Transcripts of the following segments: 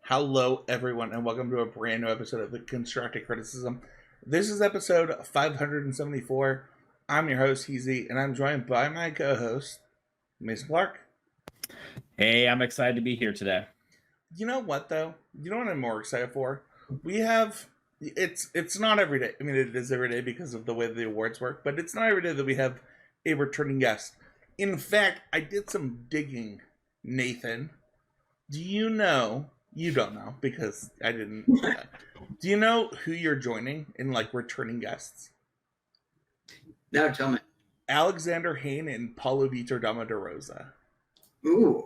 Hello, everyone, and welcome to a brand new episode of the Constructive Criticism. This is episode 574. I'm your host, Heezy, and I'm joined by my co-host, Mason Clark. Hey, I'm excited to be here today. You know what, though? You know what I'm more excited for? We have... It's not every day. I mean, it is every day because of the way the awards work, but it's not every day that we have a returning guest. In fact, I did some digging, Nathan. Do you know... You don't know because I didn't. Do you know who you're joining in returning guests? No, tell me. Alexander Hayne and Paulo Vitor Dama de Rosa. Ooh,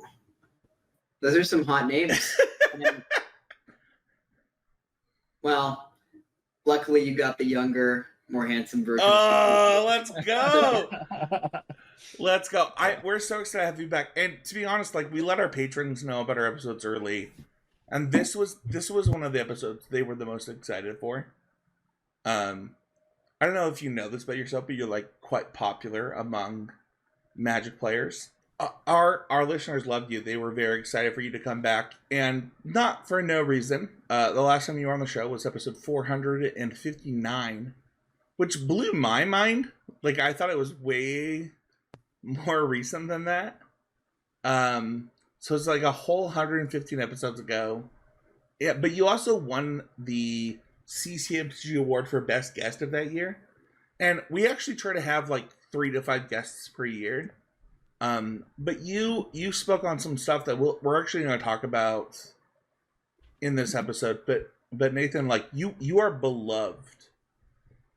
those are some hot names. Well, luckily you got the younger, more handsome version. Oh, let's go! Let's go! We're so excited to have you back. And to be honest, we let our patrons know about our episodes early. And this was one of the episodes they were the most excited for. I don't know if you know this about yourself, but you're quite popular among Magic players. Our listeners loved you. They were very excited for you to come back, and not for no reason. The last time you were on the show was episode 459, which blew my mind. I thought it was way more recent than that. So it's a whole 115 episodes ago. Yeah, but you also won the CCMG award for best guest of that year. And we actually try to have 3 to 5 guests per year. But you spoke on some stuff that we're actually going to talk about in this episode. But Nathan, you are beloved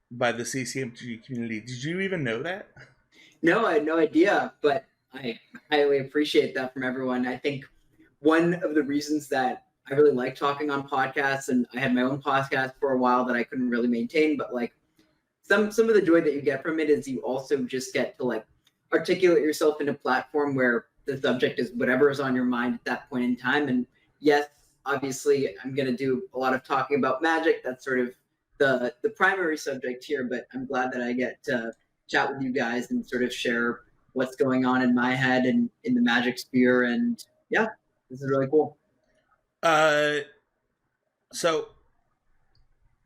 by the CCMG community. Did you even know that? No, I had no idea, but I highly appreciate that from everyone. I think one of the reasons that I really like talking on podcasts, and I had my own podcast for a while that I couldn't really maintain, but some of the joy that you get from it is you also just get to articulate yourself in a platform where the subject is whatever is on your mind at that point in time. And yes, obviously I'm going to do a lot of talking about Magic. That's sort of the primary subject here, but I'm glad that I get to chat with you guys and sort of share what's going on in my head and in the Magic sphere. And yeah, this is really cool. So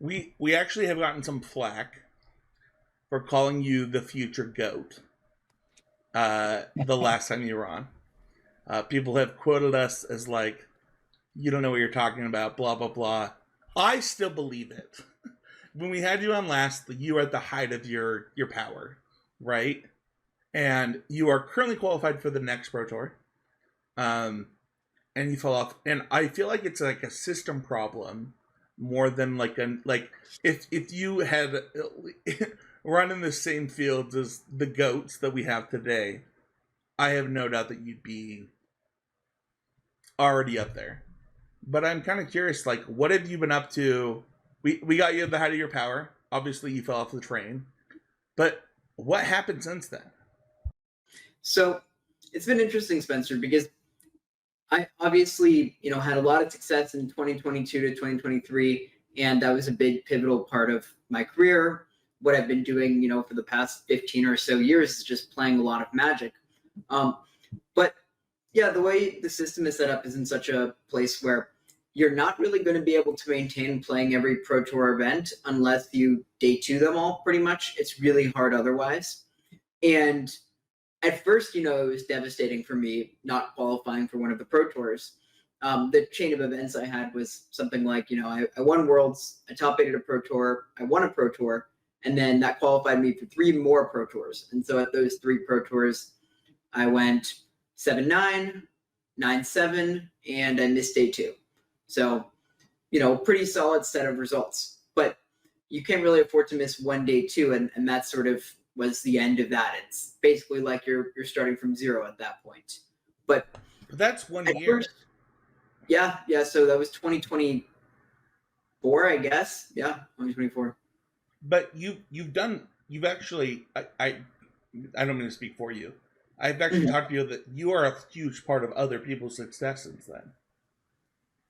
we actually have gotten some flack for calling you the future GOAT. The last time you were on, people have quoted us as you don't know what you're talking about, blah blah blah. I still believe it. When we had you on last, you were at the height of your power, right? And you are currently qualified for the next Pro Tour. And you fell off. And I feel like it's a system problem more than if you had run in the same fields as the GOATs that we have today, I have no doubt that you'd be already up there. But I'm kind of curious, what have you been up to? We got you at the height of your power. Obviously, you fell off the train. But what happened since then? So it's been interesting, Spencer, because I obviously, had a lot of success in 2022 to 2023, and that was a big pivotal part of my career. What I've been doing, for the past 15 or so years is just playing a lot of Magic. But yeah, the way the system is set up is in such a place where you're not really going to be able to maintain playing every Pro Tour event unless you day 2 them all, pretty much. It's really hard otherwise. And at first, it was devastating for me not qualifying for one of the Pro Tours. The chain of events I had was something like, I won Worlds, I top 8 at a Pro Tour, I won a Pro Tour, and then that qualified me for 3 more Pro Tours. And so at those 3 Pro Tours, I went 7-9, 9-7, and I missed day 2. So, pretty solid set of results. But you can't really afford to miss one day 2, and that sort of was the end of that. It's basically you're starting from 0 at that point. But that's 1 year. First, yeah. So that was 2024, I guess. Yeah, 2024. But you've actually, I don't mean to speak for you. I've actually talked to you that you are a huge part of other people's success since then.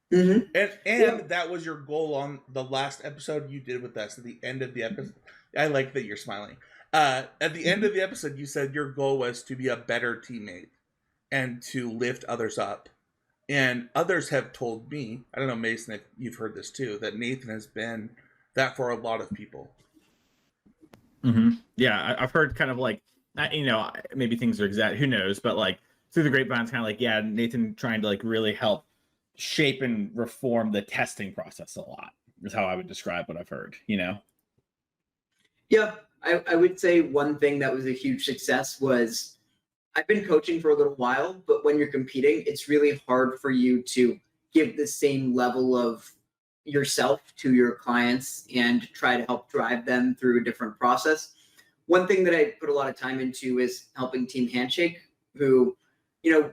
Mm-hmm. And that was your goal on the last episode you did with us at the end of the episode. I like that you're smiling. At the end of the episode, you said your goal was to be a better teammate and to lift others up. And others have told me, I don't know, Mason, if you've heard this too, that Nathan has been that for a lot of people. Yeah, I've heard kind of like, maybe things are exact, who knows, but like through the grapevine, kind of like, yeah, Nathan trying to like really help shape and reform the testing process a lot is how I would describe what I've heard, Yeah, I would say one thing that was a huge success was I've been coaching for a little while, but when you're competing, it's really hard for you to give the same level of yourself to your clients and try to help drive them through a different process. One thing that I put a lot of time into is helping Team Handshake, who,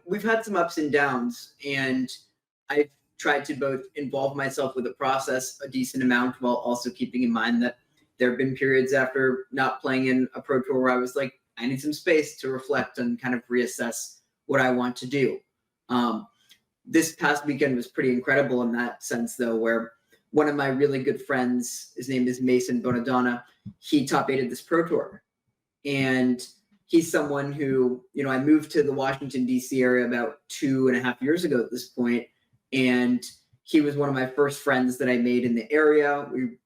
we've had some ups and downs, and I've tried to both involve myself with the process a decent amount while also keeping in mind that there have been periods after not playing in a pro tour where I was like, I need some space to reflect and kind of reassess what I want to do. This past weekend was pretty incredible in that sense, though, where one of my really good friends, his name is Mason Bonadonna, he top aided this pro tour. And he's someone who, I moved to the Washington, D.C. area about 2.5 years ago at this point, and he was one of my first friends that I made in the area. We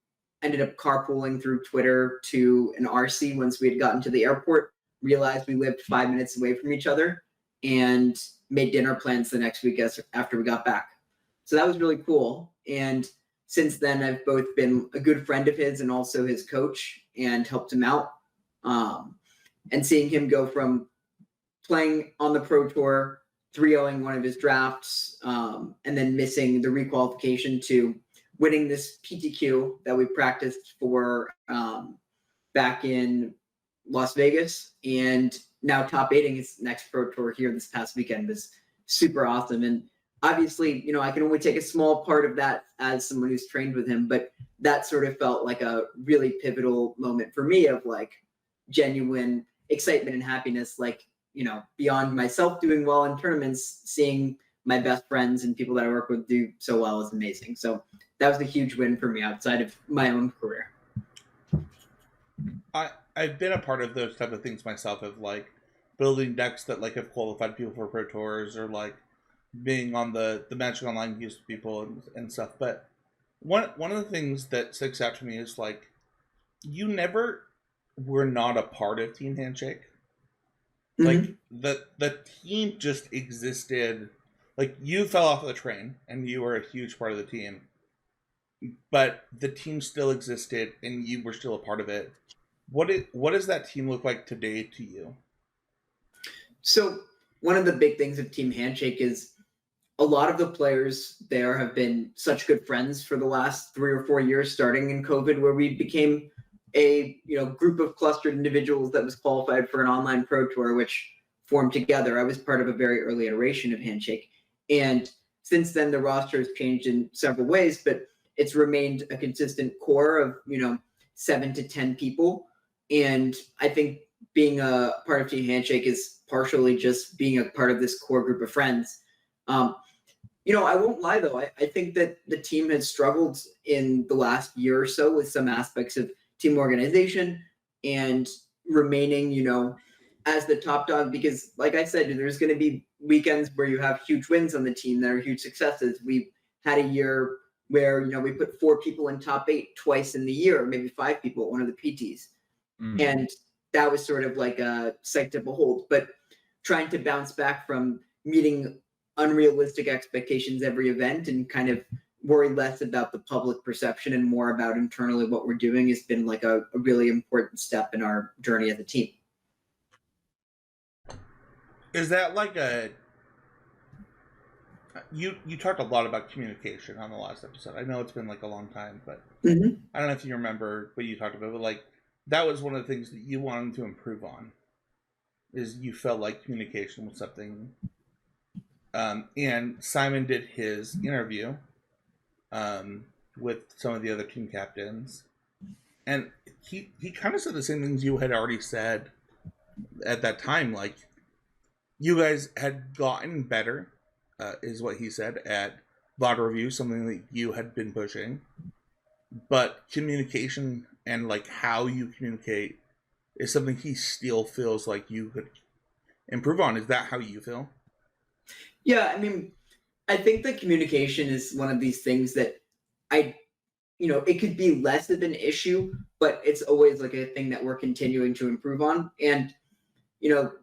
ended up carpooling through Twitter to an RC once we had gotten to the airport, realized we lived 5 minutes away from each other, and made dinner plans the next week after we got back. So that was really cool. And since then, I've both been a good friend of his and also his coach and helped him out. And seeing him go from playing on the pro tour, 3-0ing one of his drafts, and then missing the requalification to winning this PTQ that we practiced for back in Las Vegas, and now top aiding his next pro tour here this past weekend was super awesome. And obviously, I can only take a small part of that as someone who's trained with him, but that sort of felt like a really pivotal moment for me of like genuine excitement and happiness, like, beyond myself doing well in tournaments, seeing my best friends and people that I work with do so well is amazing. So that was a huge win for me outside of my own career. I've been a part of those type of things myself, of like building decks that like have qualified people for pro tours, or like being on the Magic Online queues with people and stuff. But one of the things that sticks out to me is like, you never were not a part of Team Handshake. Like the team just existed. Like, you fell off the train and you were a huge part of the team, but the team still existed and you were still a part of it. What does that team look like today to you? So one of the big things of Team Handshake is a lot of the players there have been such good friends for the last 3 or 4 years, starting in COVID, where we became a group of clustered individuals that was qualified for an online pro tour, which formed together. I was part of a very early iteration of Handshake, and since then the roster has changed in several ways, but it's remained a consistent core of 7 to 10 people. And I think being a part of Team Handshake is partially just being a part of this core group of friends. I won't lie though, I think that the team has struggled in the last year or so with some aspects of team organization and remaining, as the top dog, because like I said, there's going to be weekends where you have huge wins on the team that are huge successes. We had a year where, we put 4 people in top 8 twice in the year, maybe 5 people at one of the PTs. And that was sort of like a sight to behold, but trying to bounce back from meeting unrealistic expectations every event and kind of worry less about the public perception and more about internally what we're doing has been like a really important step in our journey as a team. Is that like you talked a lot about communication on the last episode. I know it's been like a long time, but I don't know if you remember what you talked about, but like that was one of the things that you wanted to improve on, is you felt like communication was something. And Simon did his interview with some of the other team captains, and he kind of said the same things you had already said at that time. Like, you guys had gotten better, is what he said, at VOD review, something that you had been pushing, but communication and like how you communicate is something he still feels like you could improve on. Is that how you feel? Yeah, I mean, I think that communication is one of these things that it could be less of an issue, but it's always like a thing that we're continuing to improve on. And,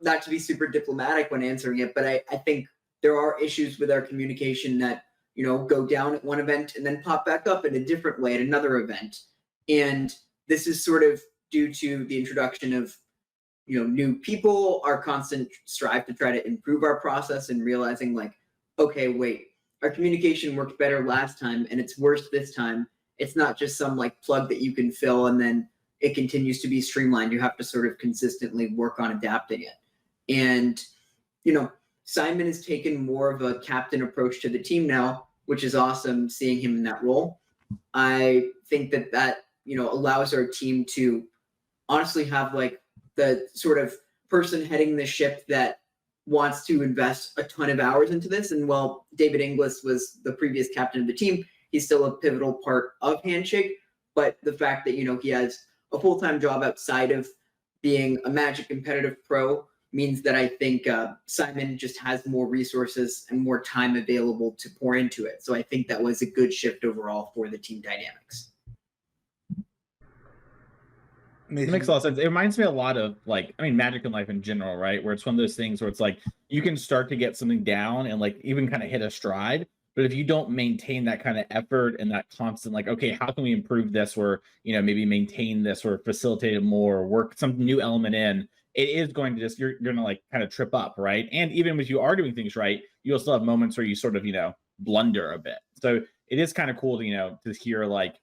not to be super diplomatic when answering it, but I think there are issues with our communication that, go down at one event and then pop back up in a different way at another event. And this is sort of due to the introduction of, new people, our constant strive to try to improve our process and realizing like, okay, wait, our communication worked better last time and it's worse this time. It's not just some like plug that you can fill and then it continues to be streamlined. You have to sort of consistently work on adapting it. And, Simon has taken more of a captain approach to the team now, which is awesome seeing him in that role. I think that, allows our team to honestly have like the sort of person heading the ship that wants to invest a ton of hours into this. And while David Inglis was the previous captain of the team, he's still a pivotal part of Handshake. But the fact that, he has a full-time job outside of being a Magic competitive pro means that I think Simon just has more resources and more time available to pour into it. So I think that was a good shift overall for the team dynamics. It makes a lot of sense. It reminds me a lot of Magic in life in general, right? Where it's one of those things where it's like you can start to get something down and like even kind of hit a stride. But if you don't maintain that kind of effort and that constant, like, okay, how can we improve this or, maybe maintain this or facilitate it more or work some new element in, it is going to just, you're going to like kind of trip up, right? And even if you are doing things right, you'll still have moments where you sort of, blunder a bit. So it is kind of cool to, to hear like,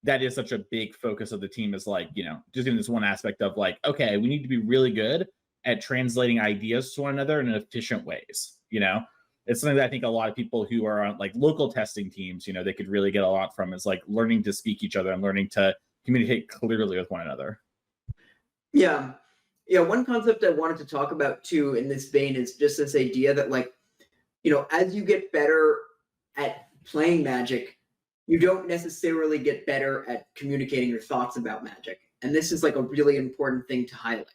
that is such a big focus of the team is like, just in this one aspect of like, okay, we need to be really good at translating ideas to one another in efficient ways, It's something that I think a lot of people who are on like local testing teams, they could really get a lot from is like learning to speak each other and learning to communicate clearly with one another. Yeah. Yeah. One concept I wanted to talk about too in this vein is just this idea that like, as you get better at playing Magic, you don't necessarily get better at communicating your thoughts about Magic. And this is like a really important thing to highlight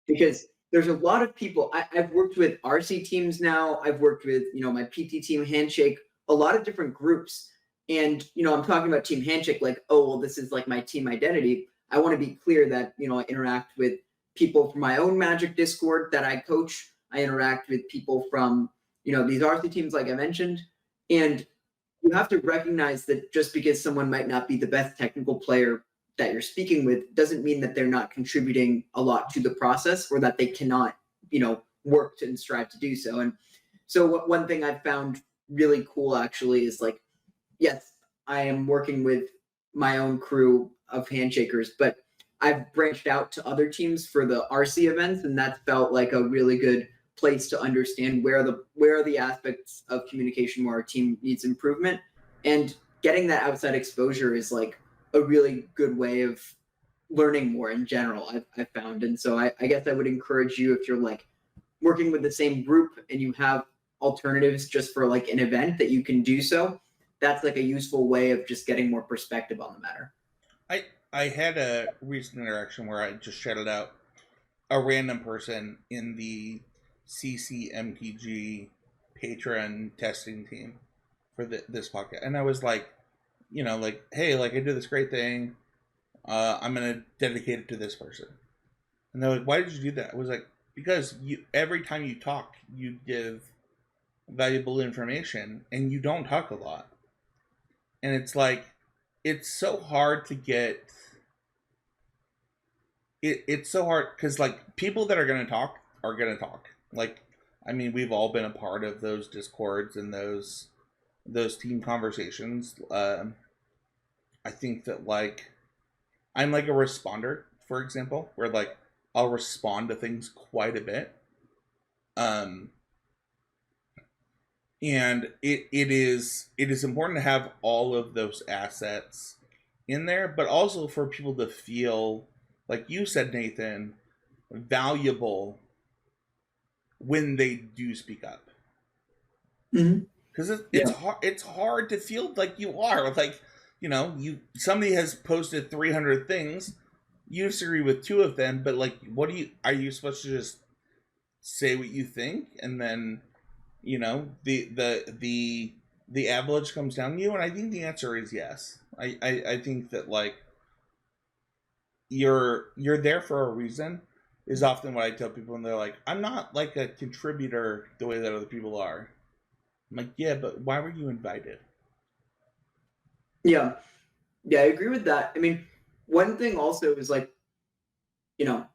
because there's a lot of people. I've worked with RC teams now. I've worked with, my PT team Handshake, a lot of different groups. And, I'm talking about Team Handshake like, oh, well, this is like my team identity. I want to be clear that, I interact with people from my own Magic Discord that I coach. I interact with people from, these RC teams, like I mentioned. And you have to recognize that just because someone might not be the best technical player that you're speaking with doesn't mean that they're not contributing a lot to the process or that they cannot, work to and strive to do so. And so one thing I've found really cool actually is like, yes, I am working with my own crew of handshakers, but I've branched out to other teams for the RC events, and that's felt like a really good place to understand where are the aspects of communication where our team needs improvement. And getting that outside exposure is like a really good way of learning more in general, I've found. And so I guess I would encourage you, if you're like working with the same group and you have alternatives just for like an event that you can do so, that's like a useful way of just getting more perspective on the matter. I had a recent interaction where I just shouted out a random person in the CCMPG patron testing team for this podcast, and I was like, like, hey, like I did this great thing, I'm gonna dedicate it to this person. And they're like, why did you do that? I was like, because every time you talk, you give valuable information, and you don't talk a lot, and it's like, it's so hard to get. It's so hard because like people that are gonna talk are gonna talk. Like, I mean, we've all been a part of those discords and those team conversations. I think that like I'm like a responder, for example, where like I'll respond to things quite a bit. And it is important to have all of those assets in there, but also for people to feel, like you said, Nathan, valuable when they do speak up. Because it's hard to feel like you are like, somebody has posted 300 things, you disagree with 2 of them, but like, are you supposed to just say what you think and then You know, the avalanche comes down on you, and I think the answer is yes. I think that like you're there for a reason is often what I tell people, and they're like, I'm not like a contributor the way that other people are. I'm like, yeah, but why were you invited? Yeah, yeah, I agree with that. I mean, one thing also is like, you know,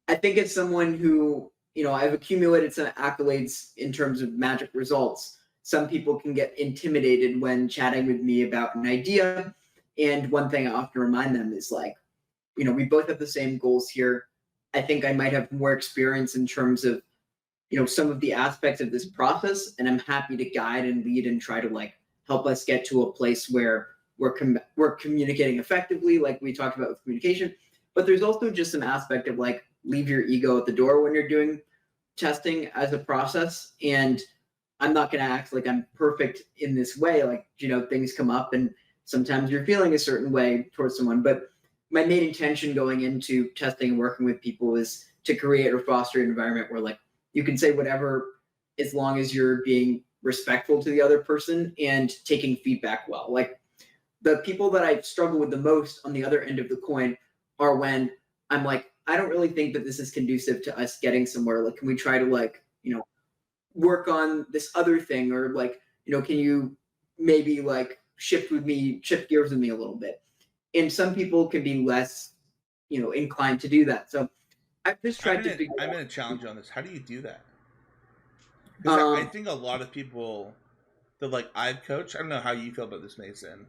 I think as someone who, I've accumulated some accolades in terms of Magic results. Some people can get intimidated when chatting with me about an idea. And one thing I often remind them is like, we both have the same goals here. I think I might have more experience in terms of, some of the aspects of this process, and I'm happy to guide and lead and try to like help us get to a place where we're communicating effectively, like we talked about with communication. But there's also just some aspect of like leave your ego at the door when you're doing testing as a process. And I'm not going to act like I'm perfect in this way. Like, things come up and sometimes you're feeling a certain way towards someone. But my main intention going into testing and working with people is to create or foster an environment where like you can say whatever as long as you're being respectful to the other person and taking feedback well. Like the people that I struggle with the most on the other end of the coin are when I'm like, I don't really think that this is conducive to us getting somewhere. Like, can we try to like, work on this other thing, or like, can you maybe like shift gears with me a little bit? And some people can be less, inclined to do that. So I've just tried to figure I'm out. gonna challenge you on this. How do you do that? Because I think a lot of people that like I've coached, I don't know how you feel about this, Mason,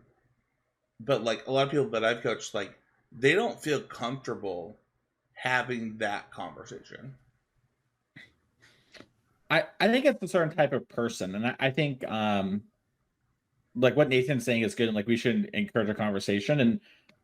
but like a lot of people that I've coached, like they don't feel comfortable having that conversation. I think it's a certain type of person, and I think like what Nathan's saying is good, and like we should encourage a conversation. And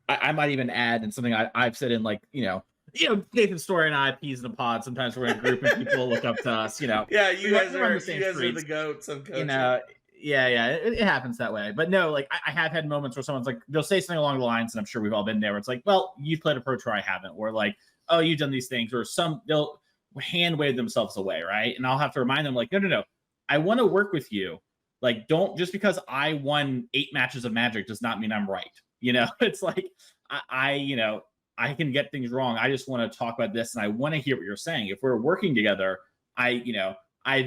I might even add, and something I've said in like Nathan's story and I peas in a pod. Sometimes we're in a group and people look up to us. Yeah, you guys we're on are the same you guys streets. are the goats of coaching. Yeah, it happens that way. But no, like I have had moments where someone's like, they'll say something along the lines, and I'm sure we've all been there, where it's like, well, you've played a pro tour, I haven't, or like, oh, you've done these things, or they'll hand wave themselves away, right? And I'll have to remind them, like, no, I want to work with you. Like, don't, just because I won 8 matches of Magic does not mean I'm right. It's like I can get things wrong. I just want to talk about this, and I want to hear what you're saying. If we're working together, I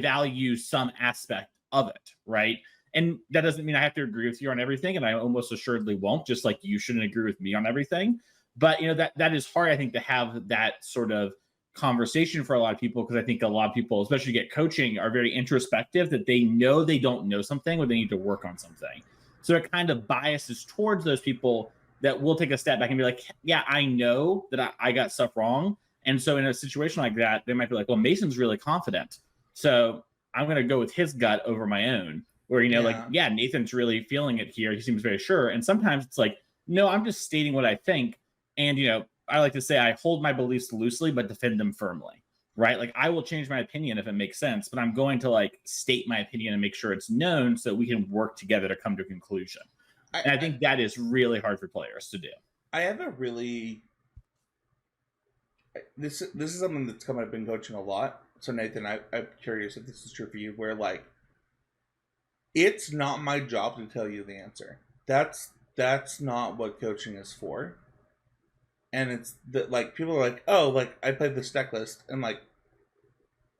value some aspect of it, right? And that doesn't mean I have to agree with you on everything, and I almost assuredly won't, just like you shouldn't agree with me on everything. But that is hard, I think, to have that sort of conversation for a lot of people, because I think a lot of people, especially get coaching, are very introspective, that they know they don't know something or they need to work on something. So it kind of biases towards those people that will take a step back and be like, yeah, I know that I got stuff wrong. And so in a situation like that, they might be like, well, Mason's really confident, so I'm going to go with his gut over my own. Or, like, yeah, Nathan's really feeling it here. He seems very sure. And sometimes it's like, no, I'm just stating what I think. And, I like to say I hold my beliefs loosely, but defend them firmly, right? Like I will change my opinion if it makes sense, but I'm going to like state my opinion and make sure it's known so we can work together to come to a conclusion. And I think that is really hard for players to do. I have a really this is something that's come up in coaching a lot. So Nathan, I'm curious if this is true for you, where like it's not my job to tell you the answer. That's not what coaching is for. And it's that like people are like, oh, like I played this deck list, and like,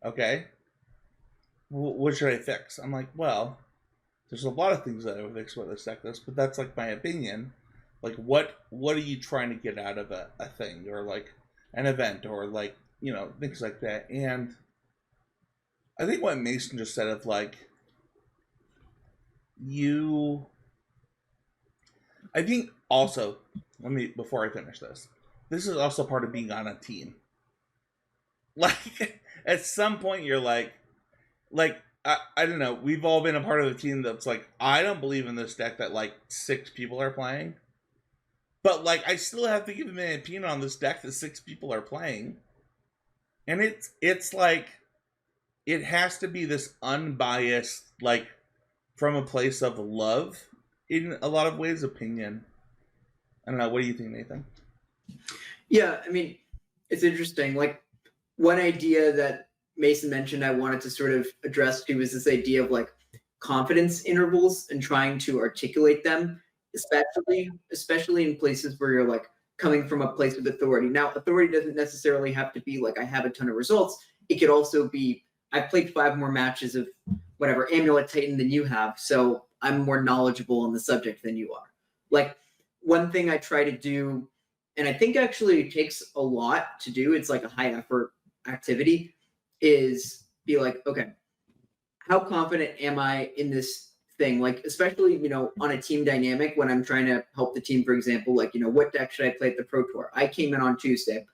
okay, what should I fix? I'm like, well, there's a lot of things that I would fix about this deck list, but that's like my opinion. Like, what are you trying to get out of a thing, or like an event, or like things like that? And I think what Mason just said of like I think also, before I finish this is also part of being on a team. Like at some point you're like I don't know, we've all been a part of a team that's like, I don't believe in this deck that like 6 people are playing, but like I still have to give them an opinion on this deck that 6 people are playing. And it's like it has to be this unbiased, like from a place of love, in a lot of ways, opinion. I don't know, what do you think, Nathan? Yeah, I mean, it's interesting. Like one idea that Mason mentioned I wanted to sort of address too is this idea of like confidence intervals and trying to articulate them, especially in places where you're like coming from a place of authority. Now, authority doesn't necessarily have to be like I have a ton of results. It could also be I've played 5 more matches of whatever Amulet Titan than you have, so I'm more knowledgeable on the subject than you are. Like one thing I try to do, and I think actually it takes a lot to do, it's like a high effort activity, is be like, okay, how confident am I in this thing? Like, especially, on a team dynamic when I'm trying to help the team, for example, like, what deck should I play at the Pro Tour? I came in on Tuesday.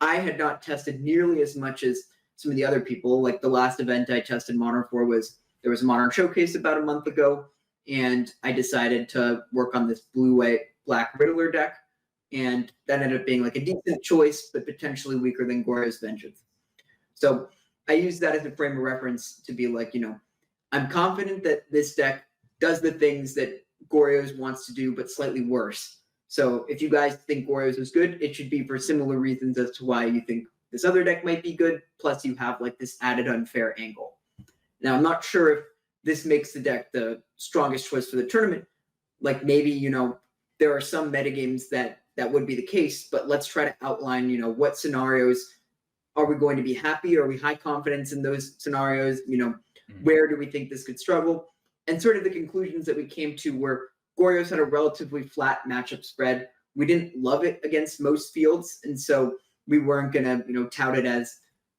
I had not tested nearly as much as some of the other people. Like the last event I tested Modern for there was a Modern Showcase about a month ago, and I decided to work on this blue, white, black Riddler deck, and that ended up being like a decent choice, but potentially weaker than Goryo's Vengeance. So I use that as a frame of reference to be like, I'm confident that this deck does the things that Goryo's wants to do, but slightly worse. So if you guys think Goryo's is good, it should be for similar reasons as to why you think this other deck might be good, plus you have like this added unfair angle. Now, I'm not sure if this makes the deck the strongest choice for the tournament. Like maybe, there are some metagames that would be the case, but let's try to outline, what scenarios are we going to be happy? Are we high confidence in those scenarios? Where do we think this could struggle? And sort of the conclusions that we came to were Goryo's had a relatively flat matchup spread. We didn't love it against most fields, and so we weren't going to, tout it as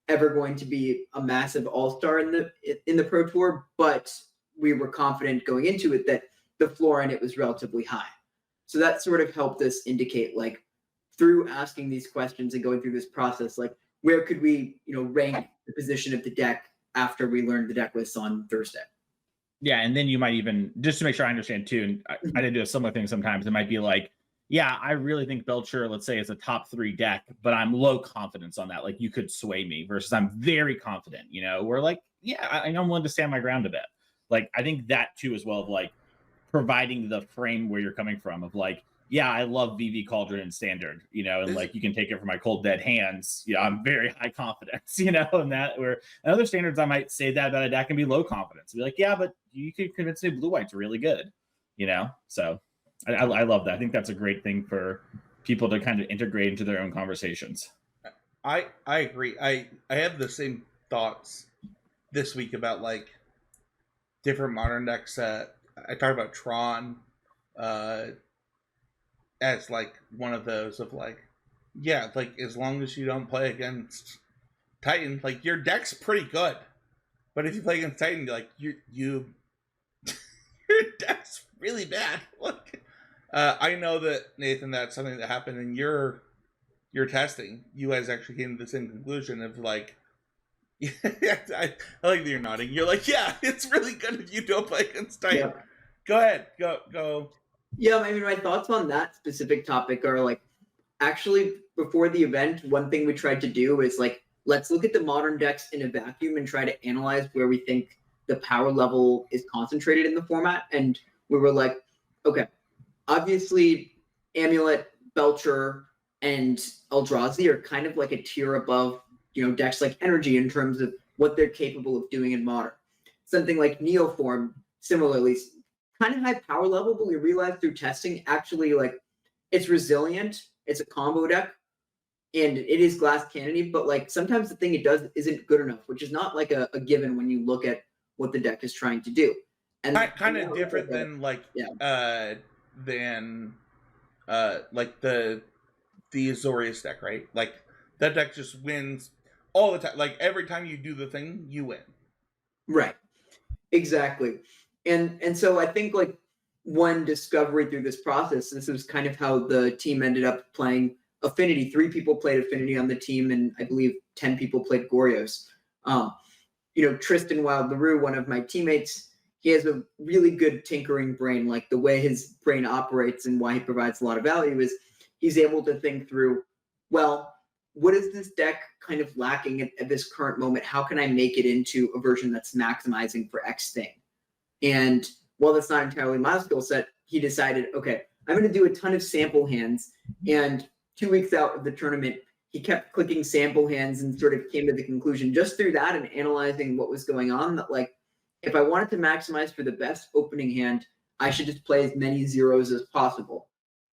ever going to be a massive all-star in the Pro Tour, but we were confident going into it that the floor in it was relatively high. So that sort of helped us indicate, like, through asking these questions and going through this process, like, where could we, rank the position of the deck after we learned the deck lists on Thursday? Yeah, and then you might even, just to make sure I understand too, and I did do a similar thing sometimes, it might be like, yeah, I really think Belcher, let's say, is a top 3 deck, but I'm low confidence on that. Like, you could sway me versus I'm very confident, we're like, yeah, I'm willing to stand my ground a bit. Like, I think that too, as well, of like providing the frame where you're coming from of like, yeah, I love VV Cauldron and Standard, and like you can take it from my cold dead hands. I'm very high confidence, and that where in other standards I might say that about a deck and be low confidence. Be like, yeah, but you could convince me blue white's really good, So I love that. I think that's a great thing for people to kind of integrate into their own conversations. I agree. I have the same thoughts this week about like different modern decks. I talked about Tron as like one of those of like, yeah, like as long as you don't play against Titan, like your deck's pretty good. But if you play against Titan, like you your deck's really bad. Like I know that, Nathan, that's something that happened in your testing. You guys actually came to the same conclusion of like, I like that you're nodding. You're like, yeah, it's really good if you don't play against Titan. Yeah. Go ahead. Go. Yeah, I mean, my thoughts on that specific topic are like, actually, before the event, one thing we tried to do is like, let's look at the modern decks in a vacuum and try to analyze where we think the power level is concentrated in the format. And we were like, okay, obviously, Amulet, Belcher, and Eldrazi are kind of like a tier above, decks like Energy in terms of what they're capable of doing in Modern. Something like Neoform, similarly, kind of high power level, but we realized through testing, actually, like, it's resilient, it's a combo deck, and it is glass cannony, but like sometimes the thing it does isn't good enough, which is not like a given when you look at what the deck is trying to do. And kind of different than like like the Azorius deck, right? Like that deck just wins all the time. Like every time you do the thing, you win. Right. Exactly. And so I think like one discovery through this process, this was kind of how the team ended up playing Affinity. 3 people played Affinity on the team, and I believe 10 people played Goryo's. Tristan Wild LaRue, one of my teammates, he has a really good tinkering brain. Like the way his brain operates and why he provides a lot of value is he's able to think through, well, what is this deck kind of lacking at this current moment? How can I make it into a version that's maximizing for X thing? And while that's not entirely my skill set, he decided, okay, I'm going to do a ton of sample hands. And 2 weeks out of the tournament, he kept clicking sample hands and sort of came to the conclusion just through that and analyzing what was going on that like if I wanted to maximize for the best opening hand, I should just play as many zeros as possible.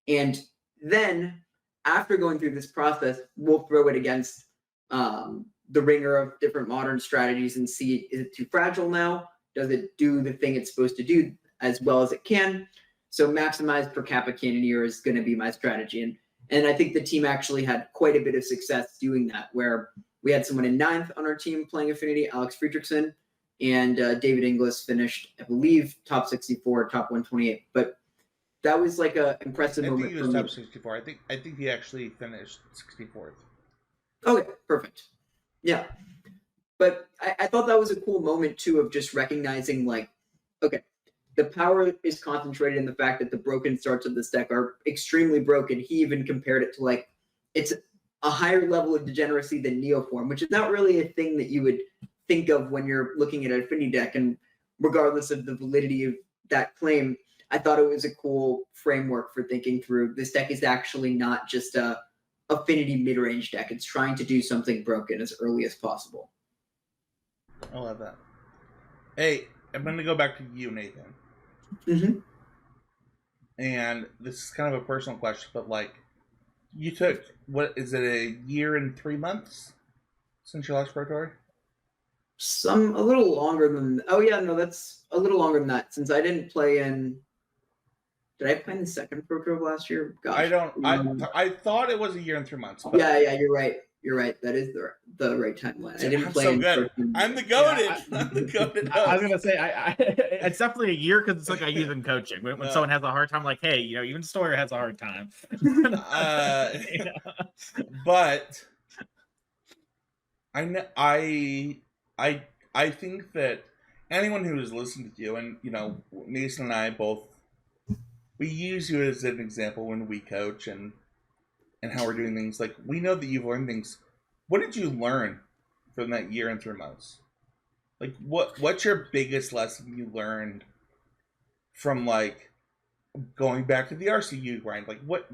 And then after going through this process, we'll throw it against the ringer of different modern strategies and see, is it too fragile now? Does it do the thing it's supposed to do as well as it can? So maximize per kappa cannoneer is going to be my strategy. And I think the team actually had quite a bit of success doing that, where we had someone in 9th on our team playing Affinity, Alex Friedrichsen, and David Inglis finished, I believe, top 64, top 128. But that was like a impressive moment. I think he was top 64. I think he actually finished 64th. Okay, perfect. Yeah. But I thought that was a cool moment too of just recognizing like, okay, the power is concentrated in the fact that the broken starts of this deck are extremely broken. He even compared it to like, it's a higher level of degeneracy than Neoform, which is not really a thing that you would think of when you're looking at an Affinity deck. And regardless of the validity of that claim, I thought it was a cool framework for thinking through this deck is actually not just a Affinity mid-range deck. It's trying to do something broken as early as possible. I love that. Hey, I'm going to go back to you, Nathan. Mm-hmm. And this is kind of a personal question, but like, you took, what is it, a year and 3 months since your last Pro Tour? A little longer than, oh yeah, no, that's a little longer than that, since I didn't play in, did I play in the second Pro Tour last year? Gosh. I thought it was a year and 3 months. But Yeah, you're right. You're right. That is the right timeline. I didn't play. So good. I'm the goated. I'm the goated. I was gonna say, it's definitely a year because it's like I use in coaching. When someone has a hard time, like, hey, even Steuer has a hard time. But I think that anyone who has listened to you, and Mason and I both, we use you as an example when we coach and how we're doing things. Like, we know that you've learned things. What did you learn from that year and 3 months? Like, what's your biggest lesson you learned from like going back to the RCU grind? Like, what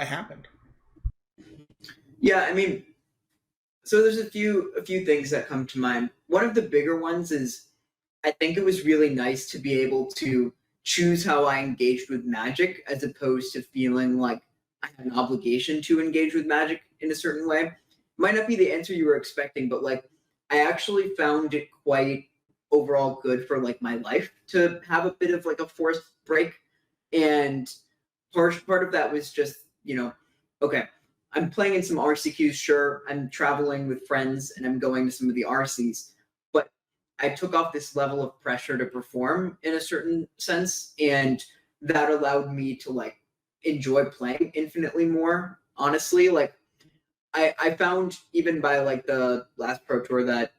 happened? Yeah, I mean, so there's a few things that come to mind. One of the bigger ones is I think it was really nice to be able to choose how I engaged with Magic as opposed to feeling like I have an obligation to engage with Magic in a certain way. Might not be the answer you were expecting, but like I actually found it quite overall good for like my life to have a bit of like a forced break. And part of that was just, okay, I'm playing in some RCQs, sure. I'm traveling with friends and I'm going to some of the RCs, but I took off this level of pressure to perform in a certain sense. And that allowed me to like enjoy playing infinitely more. Honestly, like I found even by like the last Pro Tour that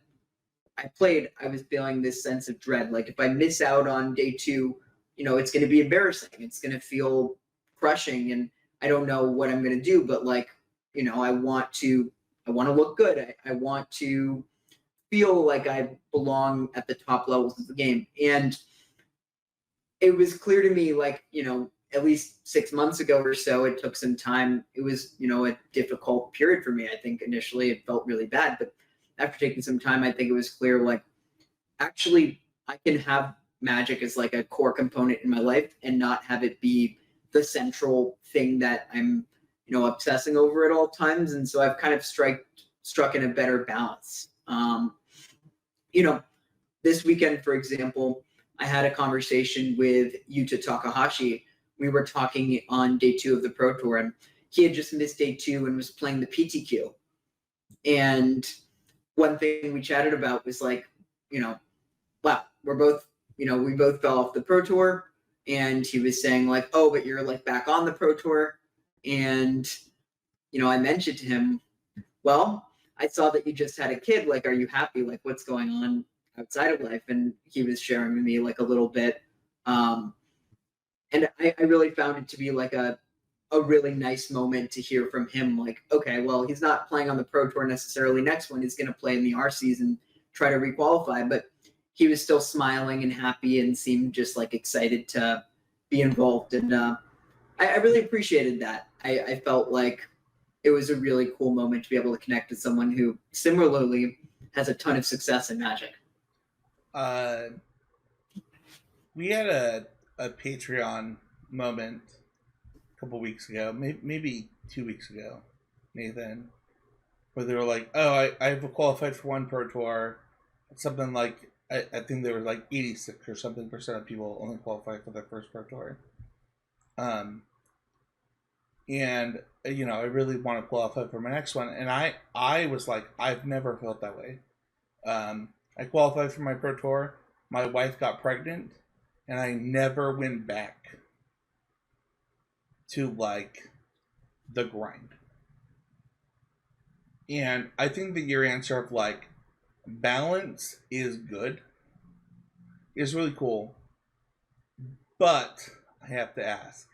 I played, I was feeling this sense of dread. Like if I miss out on day 2, it's going to be embarrassing. It's going to feel crushing, and I don't know what I'm going to do. But like, I want to look good. I want to feel like I belong at the top levels of the game. And it was clear to me, like, at least 6 months ago or so, it took some time. It was, a difficult period for me. I think initially it felt really bad, but after taking some time, I think it was clear, like, actually I can have Magic as like a core component in my life and not have it be the central thing that I'm, obsessing over at all times. And so I've kind of struck in a better balance. This weekend, for example, I had a conversation with Yuta Takahashi. We were talking on day 2 of the Pro Tour, and he had just missed day 2 and was playing the PTQ. And one thing we chatted about was like, wow, we're both, we both fell off the Pro Tour. And he was saying like, oh, but you're like back on the Pro Tour. And, I mentioned to him, well, I saw that you just had a kid. Like, are you happy? Like, what's going on outside of life? And he was sharing with me like a little bit. And I really found it to be like a really nice moment to hear from him. Like, okay, well, he's not playing on the Pro Tour necessarily next one. He's going to play in the RCs and try to requalify. But he was still smiling and happy and seemed just like excited to be involved. And I really appreciated that. I felt like, it was a really cool moment to be able to connect with someone who similarly has a ton of success in Magic. We had a Patreon moment a couple weeks ago, maybe 2 weeks ago, Nathan, where they were like, "Oh, I have qualified for one Pro Tour." Something like I think there were like 86 or something % of people only qualify for their first Pro Tour. And I really want to qualify for my next one, and I was like, I've never felt that way. I qualified for my Pro Tour. My wife got pregnant, and I never went back to like the grind. And I think that your answer of like balance is good, is really cool. But I have to ask,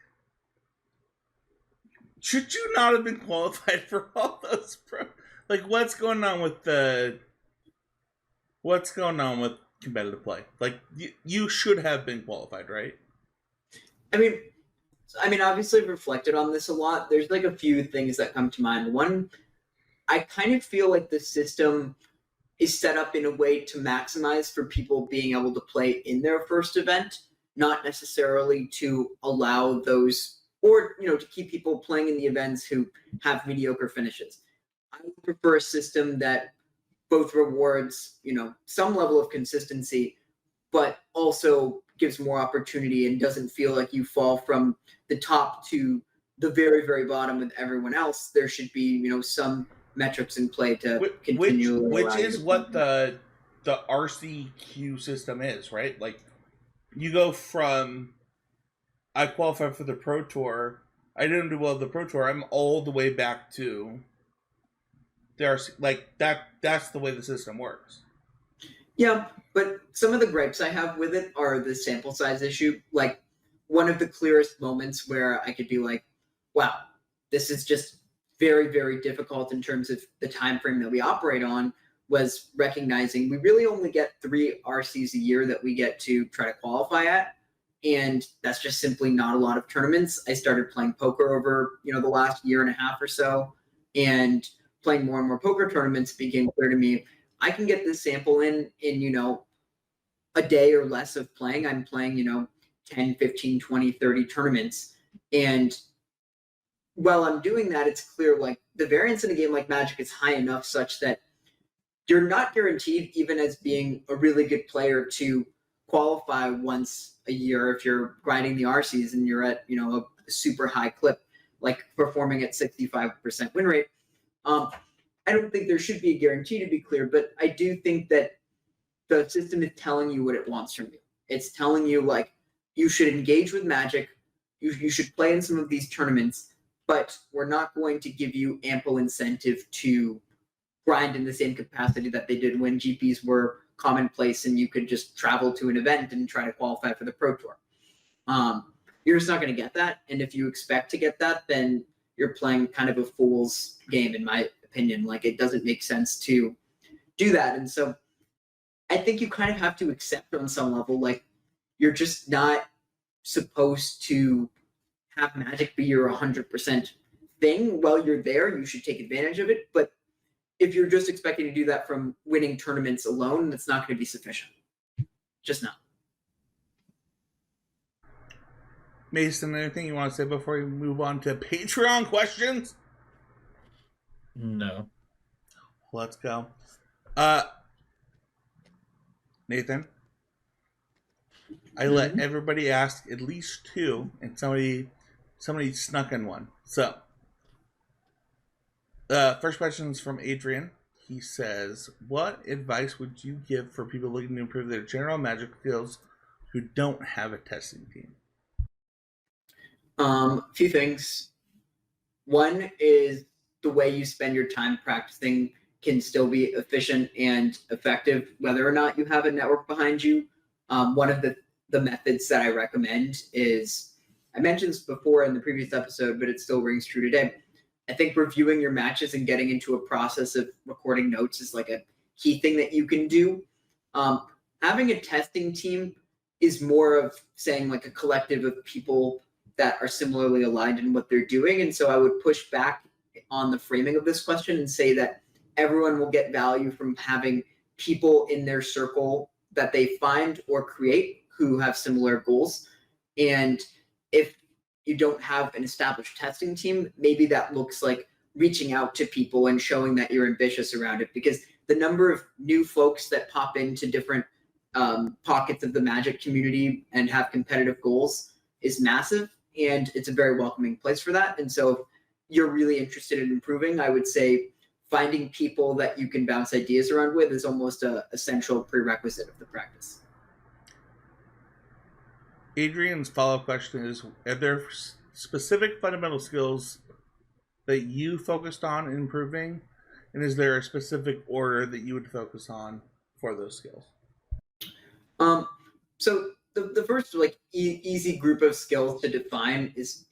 should you not have been qualified for all those like what's going on with competitive play? Like you should have been qualified, right? I mean, obviously I've reflected on this a lot. There's like a few things that come to mind. One, I kind of feel like the system is set up in a way to maximize for people being able to play in their first event, not necessarily to allow those, or to keep people playing in the events who have mediocre finishes. I would prefer a system that both rewards some level of consistency, but also gives more opportunity and doesn't feel like you fall from the top to the very, very bottom with everyone else. There should be some metrics in play to continue. Which is what the RCQ system is, right? Like you go from I qualified for the Pro Tour, I didn't do well at the Pro Tour, I'm all the way back to the RC. Like that's the way the system works. Yeah, but some of the gripes I have with it are the sample size issue. Like one of the clearest moments where I could be like, wow, this is just very, very difficult in terms of the time frame that we operate on, was recognizing we really only get 3 RCs a year that we get to try to qualify at. And that's just simply not a lot of tournaments. I started playing poker over, the last year and a half or so, and playing more and more poker tournaments, it became clear to me I can get this sample in a day or less of playing. I'm playing, 10, 15, 20, 30 tournaments. And while I'm doing that, it's clear like the variance in a game like Magic is high enough such that you're not guaranteed, even as being a really good player, to qualify once a year if you're grinding the RCs and you're at, a super high clip, like performing at 65% win rate. I don't think there should be a guarantee, to be clear, but I do think that the system is telling you what it wants from you. It's telling you like you should engage with Magic, you should play in some of these tournaments, but we're not going to give you ample incentive to grind in the same capacity that they did when GPs were commonplace and you could just travel to an event and try to qualify for the Pro Tour. You're just not going to get that. And if you expect to get that, then you're playing kind of a fool's game, in my opinion. Like it doesn't make sense to do that. And so I think you kind of have to accept on some level, like you're just not supposed to have Magic be your 100% thing. While you're there, you should take advantage of it. But if you're just expecting to do that from winning tournaments alone, that's not going to be sufficient. Just not. Mason, anything you want to say before we move on to Patreon questions? No. Let's go. Nathan, I let everybody ask at least 2, and somebody snuck in one. So, first question is from Adrian. He says, what advice would you give for people looking to improve their general Magic skills who don't have a testing team? A few things. One is the way you spend your time practicing can still be efficient and effective, whether or not you have a network behind you. One of the methods that I recommend is, I mentioned this before in the previous episode, but it still rings true today. I think reviewing your matches and getting into a process of recording notes is like a key thing that you can do. Having a testing team is more of saying like a collective of people that are similarly aligned in what they're doing. And so I would push back on the framing of this question and say that everyone will get value from having people in their circle that they find or create who have similar goals. And if you don't have an established testing team, maybe that looks like reaching out to people and showing that you're ambitious around it, because the number of new folks that pop into different pockets of the Magic community and have competitive goals is massive, and it's a very welcoming place for that. And so if you're really interested in improving, I would say finding people that you can bounce ideas around with is almost a essential prerequisite of the practice. Adrian's follow-up question is, are there specific fundamental skills that you focused on improving? And is there a specific order that you would focus on for those skills? So the first easy group of skills to define is,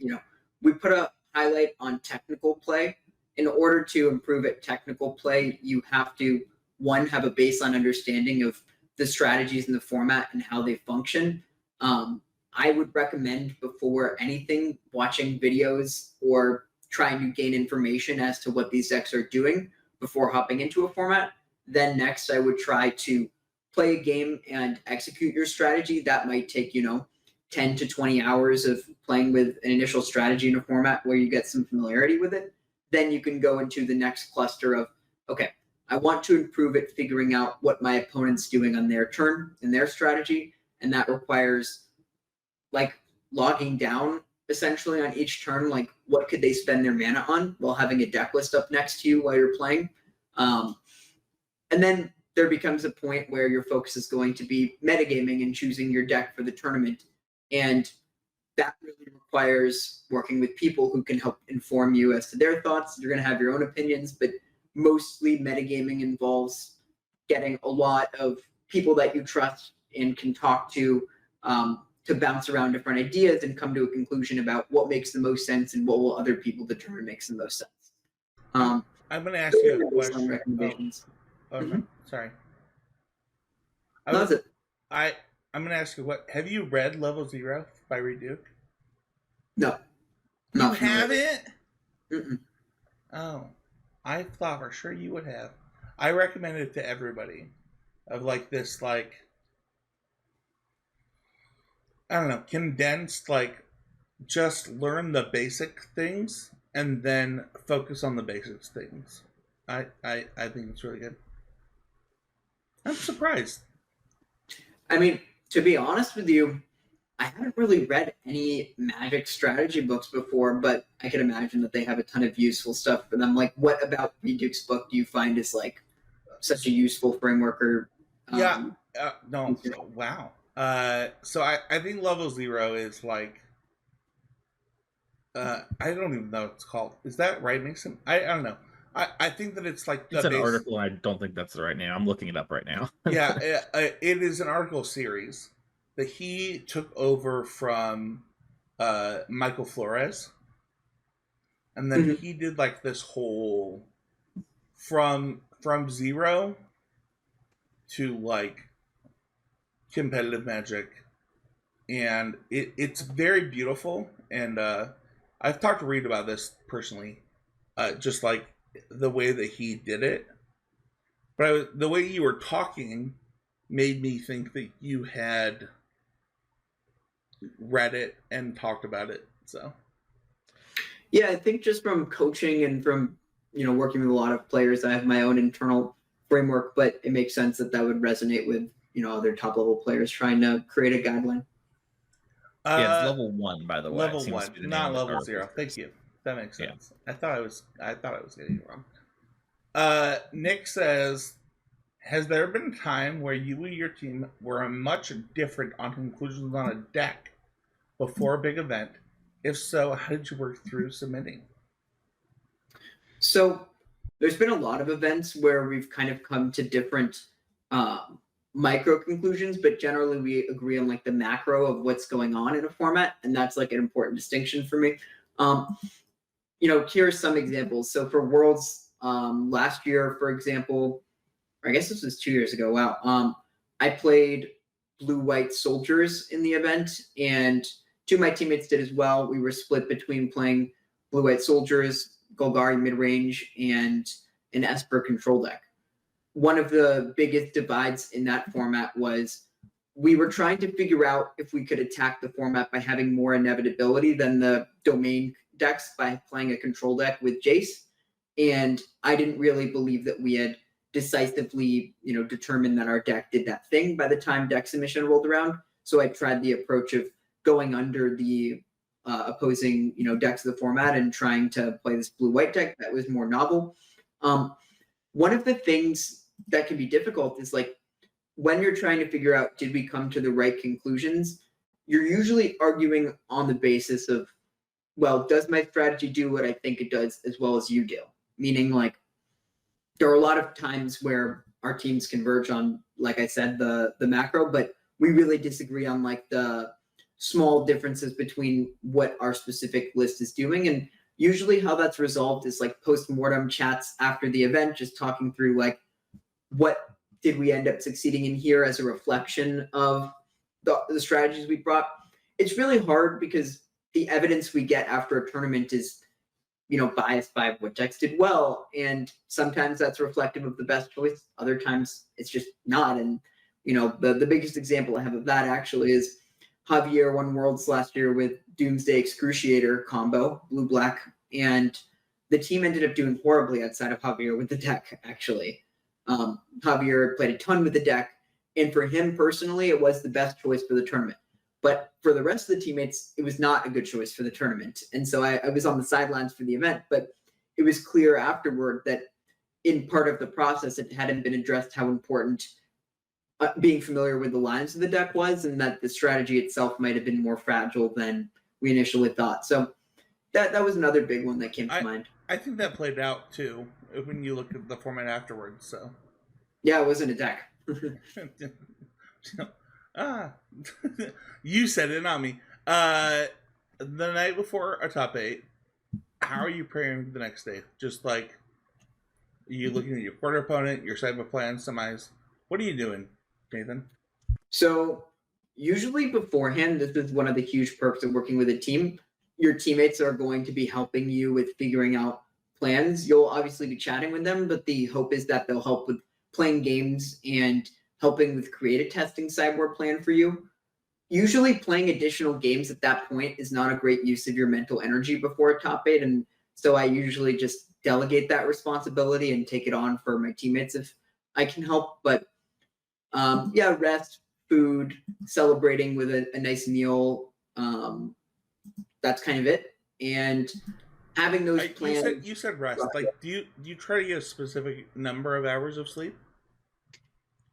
we put a highlight on technical play. In order to improve at technical play, you have to, one, have a baseline understanding of the strategies in the format and how they function. I would recommend, before anything, watching videos or trying to gain information as to what these decks are doing before hopping into a format. Then next, I would try to play a game and execute your strategy. That might take, 10 to 20 hours of playing with an initial strategy in a format where you get some familiarity with it. Then you can go into the next cluster of, okay, I want to improve at figuring out what my opponent's doing on their turn in their strategy. And that requires logging down essentially on each turn, what could they spend their mana on, while having a deck list up next to you while you're playing. And then there becomes a point where your focus is going to be metagaming and choosing your deck for the tournament. And that really requires working with people who can help inform you as to their thoughts. You're going to have your own opinions, but mostly metagaming involves getting a lot of people that you trust and can talk to bounce around different ideas and come to a conclusion about what makes the most sense and what will other people determine makes the most sense. I'm going to ask you a question. Recommendations. Sorry. That's it. I'm going to ask you, have you read Level Zero by Reed Duke? No. You haven't? Mm-mm. Oh, I thought for sure you would have. I recommend it to everybody. Of this, I don't know, condensed, just learn the basic things and then focus on the basics things. I think it's really good. I'm surprised. I mean, to be honest with you, I haven't really read any Magic strategy books before, but I can imagine that they have a ton of useful stuff for them. What about Reed Duke's book do you find is such a useful framework? Or no, wow. So I think Level Zero is I don't even know what it's called. Is that right, Mason? I don't know. I think that it's it's an article. I don't think that's right now. I'm looking it up right now. Yeah, it is an article series that he took over from Michael Flores, and then he did this whole from zero to competitive Magic, and it's very beautiful. And I've talked to Reed about this personally, just the way that he did it. But the way you were talking made me think that you had read it and talked about it. So yeah, I think just from coaching and from working with a lot of players, I have my own internal framework, but it makes sense that would resonate with other top level players trying to create a guideline. Yeah, it's level 1, by the way. Level 1, not level 0. Thank you. That makes sense. Yeah. I thought I was getting it wrong. Nick says, has there been a time where you and your team were much different on conclusions on a deck before a big event? If so, how did you work through submitting? So there's been a lot of events where we've kind of come to different micro conclusions, but generally we agree on the macro of what's going on in a format, and that's an important distinction for me. Here are some examples. So for Worlds last year, for example, or I guess this was 2 years ago. Wow. I played blue-white soldiers in the event, and two of my teammates did as well. We were split between playing blue-white soldiers Golgari mid-range, and an Esper control deck. One of the biggest divides in that format was we were trying to figure out if we could attack the format by having more inevitability than the domain decks by playing a control deck with Jace. And I didn't really believe that we had decisively, determined that our deck did that thing by the time deck submission rolled around. So I tried the approach of going under the opposing, decks of the format and trying to play this blue-white deck that was more novel. One of the things that can be difficult is like when you're trying to figure out, did we come to the right conclusions? You're usually arguing on the basis of, well, does my strategy do what I think it does as well as you do? Meaning like there are a lot of times where our teams converge on, like I said, the macro, but we really disagree on like the small differences between what our specific list is doing. And usually how that's resolved is like post-mortem chats after the event, just talking through like what did we end up succeeding in here as a reflection of the strategies we brought. It's really hard because the evidence we get after a tournament is, biased by what decks did well. And sometimes that's reflective of the best choice. Other times it's just not. And, the biggest example I have of that actually is Javier won Worlds last year with Doomsday Excruciator combo, blue-black. And the team ended up doing horribly outside of Javier with the deck, actually. Javier played a ton with the deck. And for him personally, it was the best choice for the tournament. But for the rest of the teammates, it was not a good choice for the tournament. And so I was on the sidelines for the event, but it was clear afterward that in part of the process, it hadn't been addressed how important being familiar with the lines of the deck was, and that the strategy itself might have been more fragile than we initially thought. So that was another big one that came to mind. I think that played out too when you look at the format afterwards. So yeah, it wasn't a deck. You said it, not me. The night before a top 8, how are you preparing the next day? Just like, are you looking at your quarter opponent, your cyber plan, semis? What are you doing, Nathan? So usually beforehand, this is one of the huge perks of working with a team. Your teammates are going to be helping you with figuring out plans. You'll obviously be chatting with them, but the hope is that they'll help with playing games and helping with creative testing sideboard plan for you. Usually playing additional games at that point is not a great use of your mental energy before a top 8. And so I usually just delegate that responsibility and take it on for my teammates if I can help. But rest, food, celebrating with a nice meal. That's kind of it. And having those plans. You said rest. Like, do you try to get a specific number of hours of sleep?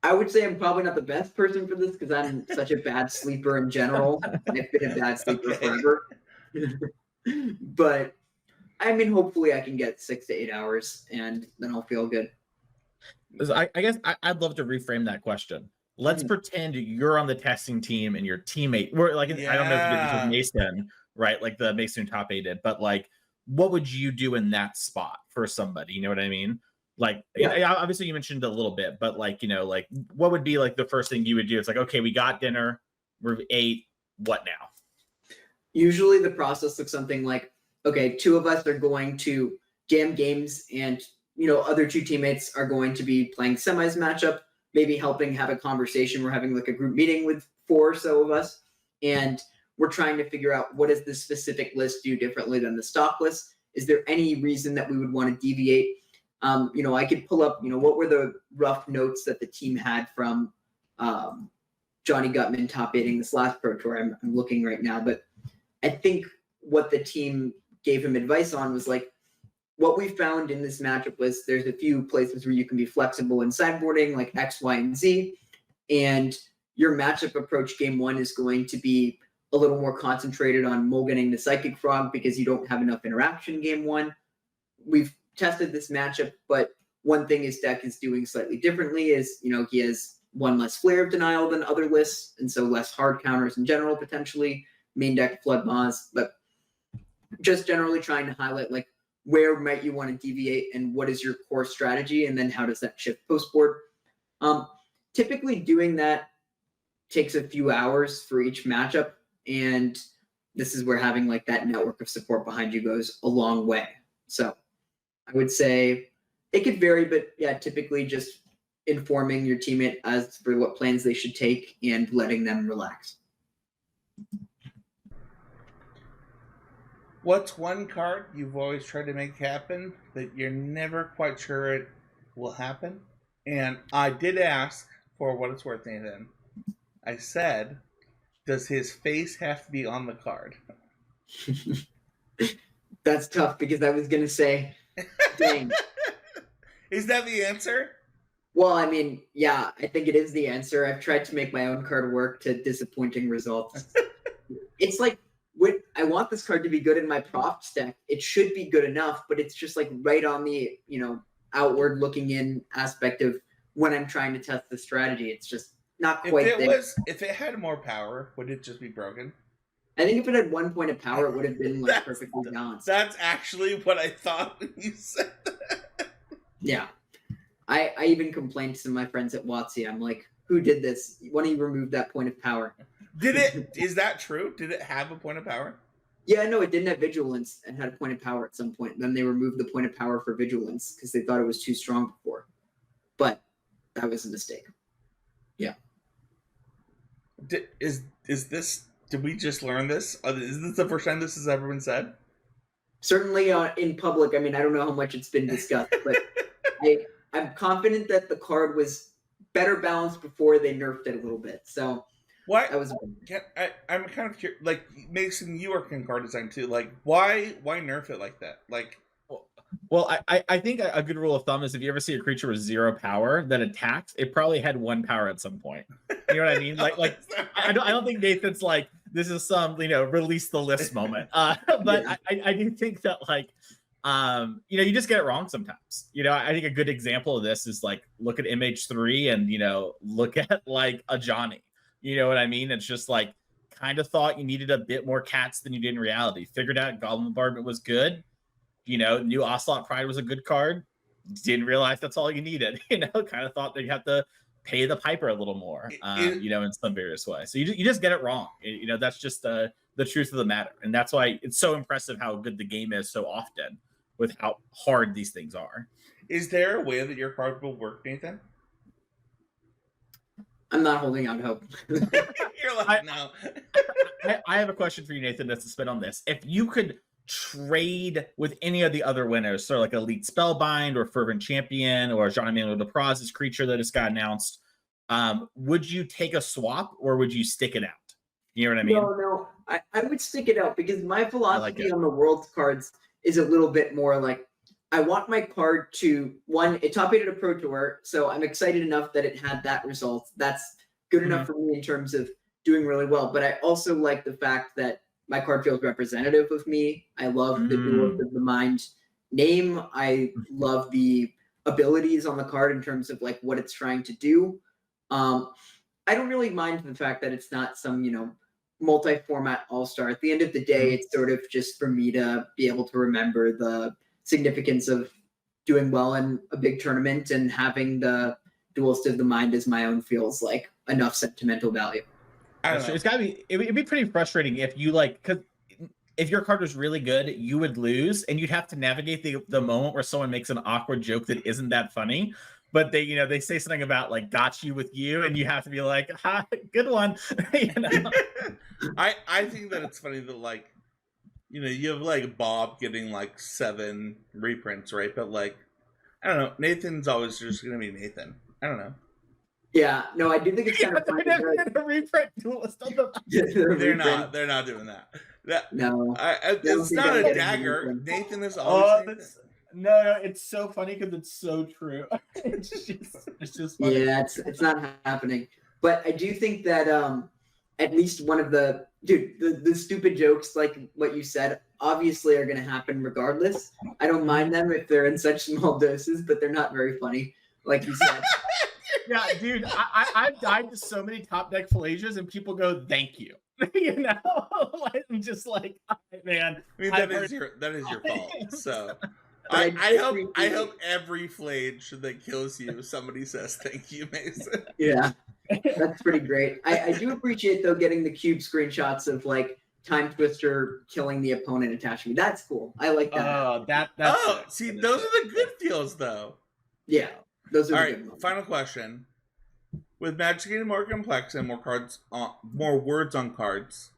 I would say I'm probably not the best person for this because I'm such a bad sleeper in general. I've been a bad sleeper forever. But I mean, hopefully I can get 6 to 8 hours and then I'll feel good. I guess I'd love to reframe that question. Let's pretend you're on the testing team and your teammate. We're like, I don't know if you did this with Mason, right? Like the Mason top 8 did, but like, what would you do in that spot for somebody? You know what I mean? Like, obviously you mentioned a little bit, but like, like what would be like the first thing you would do? It's like, okay, we got dinner, we're 8, what now? Usually the process looks something like, okay, 2 of us are going to jam games and, other 2 teammates are going to be playing semis matchup, maybe helping have a conversation. We're having like a group meeting with 4 or so of us. And we're trying to figure out what does this specific list do differently than the stock list? Is there any reason that we would want to deviate? I could pull up, what were the rough notes that the team had from Johnny Gutman top 8ing this last Pro Tour. I'm looking right now, but I think what the team gave him advice on was like, what we found in this matchup was there's a few places where you can be flexible in sideboarding, like X, Y, and Z. And your matchup approach game 1 is going to be a little more concentrated on mulliganing the Psychic Frog because you don't have enough interaction game 1. We've tested this matchup, but one thing his deck is doing slightly differently is, he has 1 less Flare of Denial than other lists, and so less hard counters in general, potentially. Main deck Flood Maws, but just generally trying to highlight, like, where might you want to deviate and what is your core strategy, and then how does that shift post-board? Typically doing that takes a few hours for each matchup, and this is where having, like, that network of support behind you goes a long way. So I would say it could vary, but yeah, typically just informing your teammate as for what plans they should take and letting them relax. What's one card you've always tried to make happen that you're never quite sure it will happen? And I did ask, for what it's worth, Nathan. I said, does his face have to be on the card? That's tough because I was going to say, dang. Is that the answer? Well, I mean, yeah, I think it is the answer. I've tried to make my own card work to disappointing results. It's like, I want this card to be good in my props deck. It should be good enough, but it's just like right on the, outward looking in aspect of when I'm trying to test the strategy. It's just not quite If it had more power, would it just be broken? I think if it had 1 point of power, it would have been like perfectly balanced. That's actually what I thought when you said that. Yeah. I even complained to some of my friends at WotC. I'm like, who did this? Why don't you remove that point of power? Is that true? Did it have a point of power? Yeah, no, it didn't have vigilance and had a point of power at some point. Then they removed the point of power for vigilance because they thought it was too strong before. But that was a mistake. Yeah. Did we just learn this? Is this the first time this has ever been said? Certainly in public. I mean, I don't know how much it's been discussed, but I'm confident that the card was better balanced before they nerfed it a little bit. So why? I'm kind of curious. Like, Mason, you work in card design too. Like, why nerf it like that? Like, well, I think a good rule of thumb is if you ever see a creature with 0 power that attacks, it probably had 1 power at some point. You know what I mean? Like I don't think Nathan's like, this is some release the list moment. But yeah. I do think that you just get it wrong sometimes. I think a good example of this is like look at MH3 and look at like a Johnny. You know what I mean? It's just like kind of thought you needed a bit more cats than you did in reality. Figured out Goblin Bombardment was good. New Ocelot Pride was a good card. Didn't realize that's all you needed. Kind of thought they'd have to pay the piper a little more, in some various way. So you just get it wrong. That's just the truth of the matter. And that's why it's so impressive how good the game is so often with how hard these things are. Is there a way that your card will work, Nathan? I'm not holding out hope. You're like, no. I have a question for you, Nathan, that's to spin on this. If you could trade with any of the other winners, so like Elite Spellbind or Fervent Champion or Jean-Emmanuel Depraz's creature that just got announced, would you take a swap or would you stick it out? You know what I mean? No. I would stick it out because my philosophy on the Worlds cards is a little bit more like, I want my card to, one, it top-aided a Pro Tour, so I'm excited enough that it had that result. That's good enough for me in terms of doing really well. But I also like the fact that my card feels representative of me. I love the Duelist of the Mind name. I love the abilities on the card in terms of like what it's trying to do. I don't really mind the fact that it's not some, multi-format all-star. At the end of the day, it's sort of just for me to be able to remember the significance of doing well in a big tournament, and having the Duelist of the Mind as my own feels like enough sentimental value. It's gotta be. It'd be pretty frustrating if you because if your card was really good, you would lose, and you'd have to navigate the moment where someone makes an awkward joke that isn't that funny, but they say something about like got you with you, and you have to be like, ha, good one. I think that it's funny that you have like Bob getting like 7 reprints, right? But like, I don't know. Nathan's always just gonna be Nathan. I don't know. Yeah, no, I do think it's kind of funny. They're not doing that. No, it's not a dagger. Nathan is always Nathan. No, it's so funny because it's so true. it's just funny. Yeah, it's not happening. But I do think that at least one of the stupid jokes like what you said obviously are going to happen regardless. I don't mind them if they're in such small doses, but they're not very funny, like you said. Yeah, dude, I've died to so many top deck Pelagias and people go, thank you. I'm just like, man. I mean, that is your fault. So I hope every Flage that kills you, somebody says thank you, Mason. Yeah. That's pretty great. I do appreciate though getting the cube screenshots of like time twister, killing the opponent, attaching. That's cool. I like that. Oh, that's Oh, sick. see, That is those sick. are the good feels, though. Yeah, those are All the right, good ones. final question. With Magic getting more complex and more cards, more words on cards,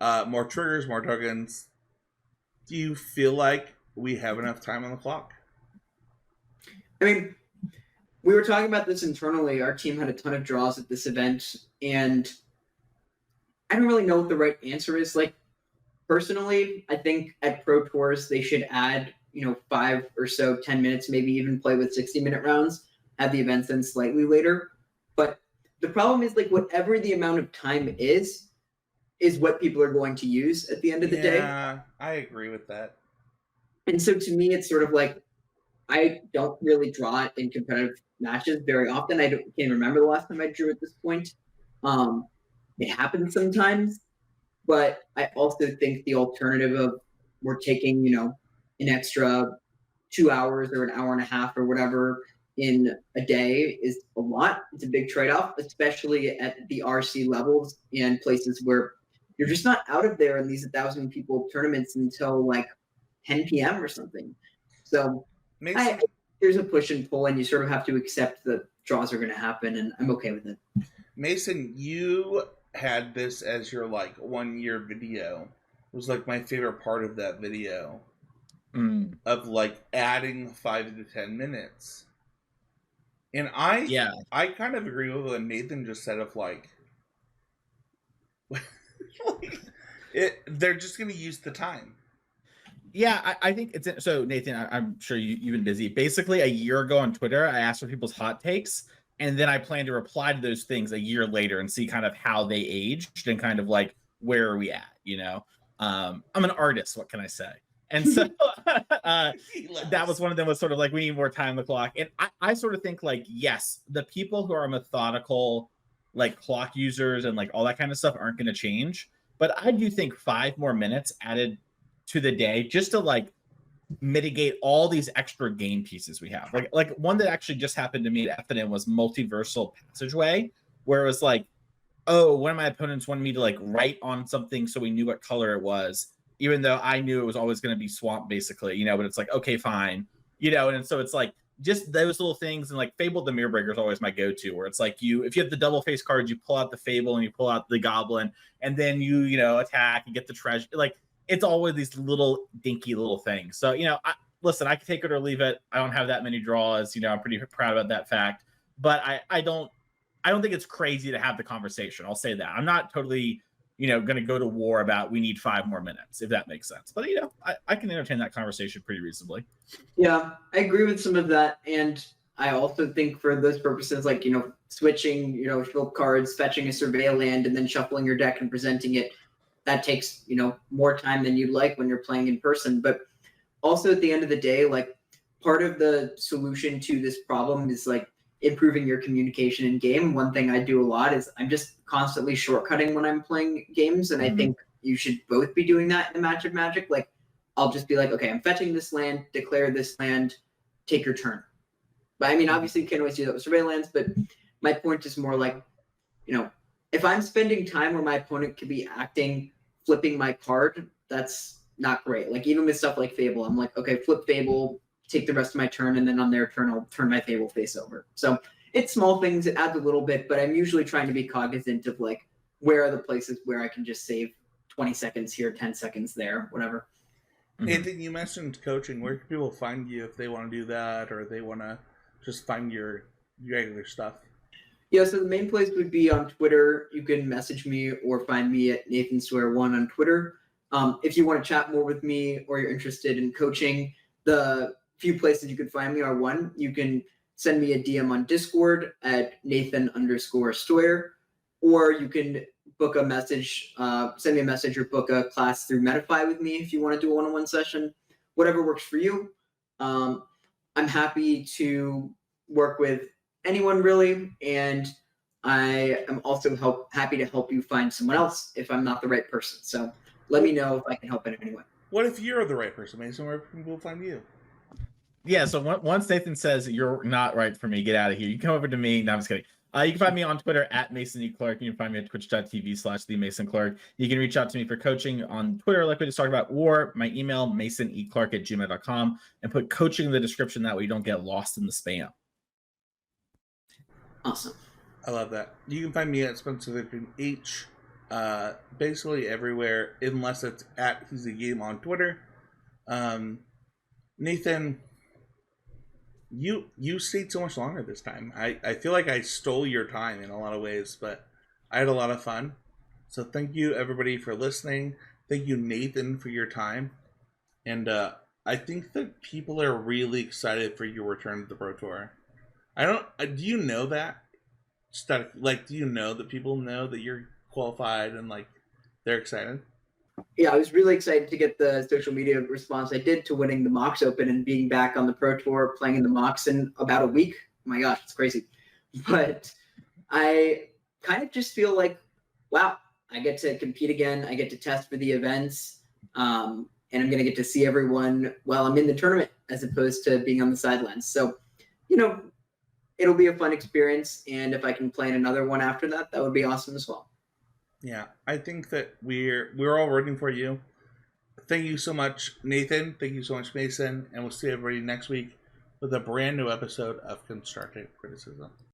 more triggers, more tokens, do you feel like we have enough time on the clock? I mean, we were talking about this internally. Our team had a ton of draws at this event, and I don't really know what the right answer is. Like, personally, I think at Pro Tours they should add, 5 or so, 10 minutes, maybe even play with 60-minute rounds, have the events then slightly later. But the problem is, like, whatever the amount of time is what people are going to use at the end of the day. Yeah, I agree with that. And so to me, it's sort of like, I don't really draw it in competitive matches very often. I can't remember the last time I drew at this point. It happens sometimes, but I also think the alternative of we're taking, an extra 2 hours or an hour and a half or whatever in a day is a lot. It's a big trade-off, especially at the RC levels and places where you're just not out of there in these 1,000 people tournaments until like 10 p.m. or something. So there's a push and pull, and you sort of have to accept that draws are going to happen, and I'm okay with it. Mason, you had this as your 1 year video. It was my favorite part of that video of adding 5 to 10 minutes. And I kind of agree with what Nathan just said of they're just going to use the time. Yeah, I think it's so. Nathan, I'm sure you've been busy. Basically, a year ago on Twitter, I asked for people's hot takes, and then I plan to reply to those things a year later and see kind of how they aged and kind of where are we at. I'm an artist. What can I say? And so that was one of them. Was sort of we need more time on the clock, and I sort of think yes, the people who are methodical, clock users and all that kind of stuff aren't going to change. But I do think 5 more minutes added to the day just to mitigate all these extra game pieces we have. Like one that actually just happened to me at FNM was Multiversal Passageway, where it was one of my opponents wanted me to write on something so we knew what color it was, even though I knew it was always going to be swamp basically, but it's okay, fine, and so it's just those little things. And Fable the Mirror Breaker is always my go-to, where it's if you have the double face cards, you pull out the Fable and you pull out the Goblin, and then you attack and get the treasure. It's always these little dinky little things. So, listen, I can take it or leave it. I don't have that many draws. I'm pretty proud about that fact. But I don't think it's crazy to have the conversation. I'll say that. I'm not totally, going to go to war about we need 5 more minutes, if that makes sense. But, I can entertain that conversation pretty reasonably. Yeah, I agree with some of that. And I also think for those purposes, switching, flip cards, fetching a survey land, and then shuffling your deck and presenting it, that takes, more time than you'd like when you're playing in person. But also at the end of the day, part of the solution to this problem is improving your communication in game. One thing I do a lot is I'm just constantly shortcutting when I'm playing games. And I think you should both be doing that in a match of Magic. I'll just be okay, I'm fetching this land, declare this land, take your turn. But I mean, obviously you can't always do that with surveillance, but my point is more if I'm spending time where my opponent could be acting, flipping my card, that's not great. Even with stuff like Fable, I'm okay, flip Fable, take the rest of my turn, and then on their turn, I'll turn my Fable face over. So it's small things. It adds a little bit, but I'm usually trying to be cognizant of where are the places where I can just save 20 seconds here, 10 seconds there, whatever. Nathan, you mentioned coaching. Where can people find you if they want to do that, or they want to just find your regular stuff? Yeah, so the main place would be on Twitter. You can message me or find me at Nathan Steuer 1 on Twitter. If you want to chat more with me or you're interested in coaching, the few places you could find me are: 1, you can send me a DM on Discord at Nathan_Steuer, or you can book a message, send me a message or book a class through Medify with me if you want to do a one-on-one session. Whatever works for you. I'm happy to work with anyone really, and I am also happy to help you find someone else if I'm not the right person. So let me know if I can help in any way. What if you're the right person, Mason? Where can people find you? Yeah, so once Nathan says you're not right for me, get out of here. You come over to me. No, I'm just kidding. You can find me on Twitter at Mason E. Clark. You can find me at twitch.tv/TheMasonClark. You can reach out to me for coaching on Twitter, like we just talked about, or my email, masoneclark@gmail.com, and put coaching in the description. That way you don't get lost in the spam. Awesome. I love that. You can find me at Spencer Victor H. Basically everywhere, unless it's at He's a Game on Twitter. Nathan, you stayed so much longer this time. I feel like I stole your time in a lot of ways, but I had a lot of fun. So thank you everybody for listening. Thank you, Nathan, for your time. And I think that people are really excited for your return to the Pro Tour. Do you know that? Do you know that people know that you're qualified and like they're excited? Yeah, I was really excited to get the social media response I did to winning the Mox Open and being back on the Pro Tour, playing in the Mox in about a week. Oh my gosh, it's crazy. But I kind of just feel like, wow, I get to compete again. I get to test for the events. And I'm going to get to see everyone while I'm in the tournament as opposed to being on the sidelines. So, it'll be a fun experience. And if I can play in another one after that, that would be awesome as well. Yeah, I think that we're all rooting for you. Thank you so much, Nathan. Thank you so much, Mason. And we'll see everybody next week with a brand new episode of Constructive Criticism.